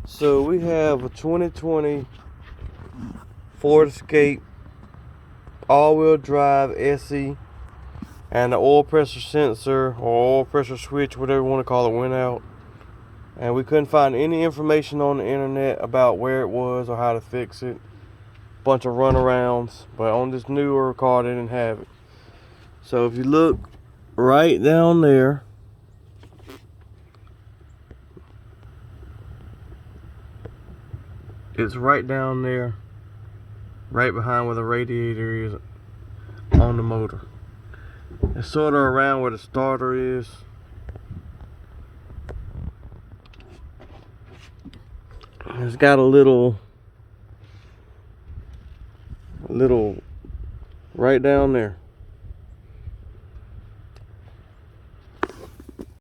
So we have a 2020 Ford Escape all-wheel drive SE, and the oil pressure sensor or oil pressure switch, whatever you want to call it, went out. And we couldn't find any information on the internet about where it was or how to fix it. Bunch of runarounds, but on this newer car they didn't have it. So if you look right down there, it's right down there, right behind where the radiator is on the motor. It's sort of around where the starter is. It's got a little right down there.